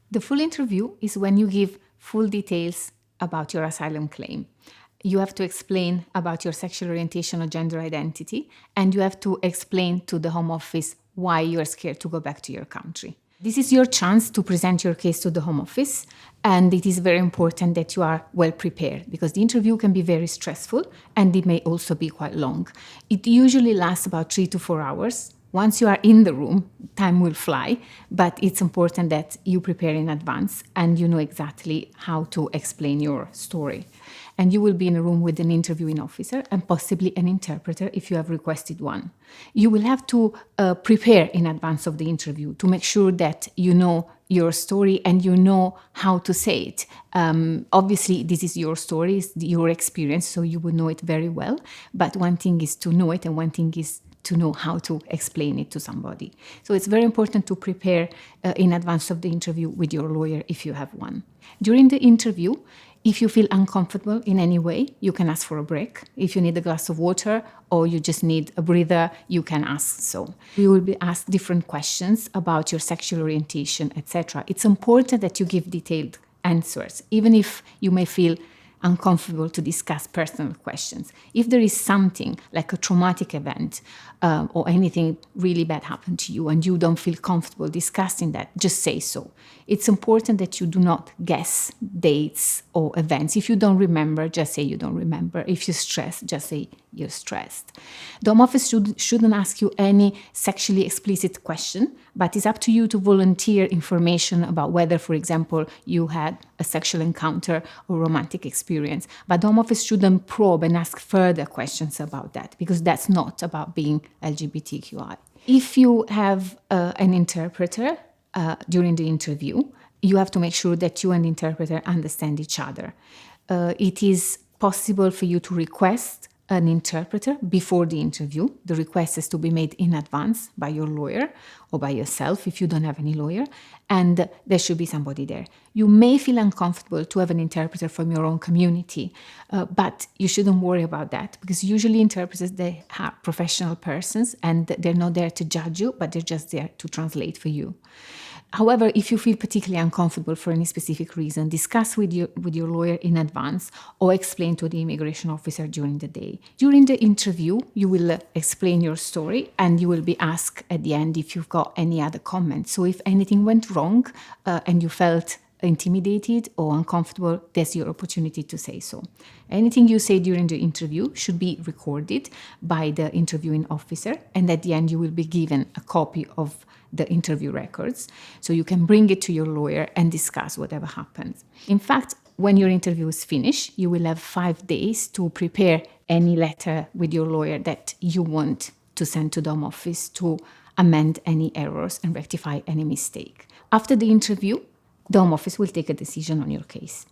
The full interview is when you give full details about your asylum claim. You have to explain about your sexual orientation or gender identity, and you have to explain to the Home Office why you are scared to go back to your country. This is your chance to present your case to the Home Office, and it is very important that you are well prepared because the interview can be very stressful and it may also be quite long. It usually lasts about 3 to 4 hours. Once you are in the room, time will fly, but it's important that you prepare in advance and you know exactly how to explain your story. And you will be in a room with an interviewing officer and possibly an interpreter if you have requested one. You will have to prepare in advance of the interview to make sure that you know your story and you know how to say it. Obviously, this is your story, it's your experience, so you will know it very well. But one thing is to know it and one thing is to know how to explain it to somebody. So it's very important to prepare in advance of the interview with your lawyer if you have one. During the interview, if you feel uncomfortable in any way, you can ask for a break. If you need a glass of water or you just need a breather, you can ask so. You will be asked different questions about your sexual orientation, etc. It's important that you give detailed answers, even if you may feel uncomfortable to discuss personal questions. If there is something like a traumatic event or anything really bad happened to you and you don't feel comfortable discussing that, just say so. It's important that you do not guess dates or events. If you don't remember, just say you don't remember. If you're stressed, just say you're stressed. The Home Office shouldn't ask you any sexually explicit question, but it's up to you to volunteer information about whether, for example, you had a sexual encounter or romantic experience. But the Home Office shouldn't probe and ask further questions about that because that's not about being LGBTQI. If you have an interpreter during the interview, you have to make sure that you and the interpreter understand each other. It is possible for you to request an interpreter before the interview. The request has to be made in advance by your lawyer or by yourself if you don't have any lawyer, and there should be somebody there. You may feel uncomfortable to have an interpreter from your own community, but you shouldn't worry about that because usually interpreters, they are professional persons and they're not there to judge you, but they're just there to translate for you. However, if you feel particularly uncomfortable for any specific reason, discuss with your lawyer in advance or explain to the immigration officer during the day. During the interview, you will explain your story and you will be asked at the end if you've got any other comments. So if anything went wrong and you felt intimidated or uncomfortable, there's your opportunity to say so. Anything you say during the interview should be recorded by the interviewing officer, and at the end you will be given a copy of the interview records, so you can bring it to your lawyer and discuss whatever happens. In fact, when your interview is finished, you will have 5 days to prepare any letter with your lawyer that you want to send to the Home Office to amend any errors and rectify any mistake. After the interview, the Home Office will take a decision on your case.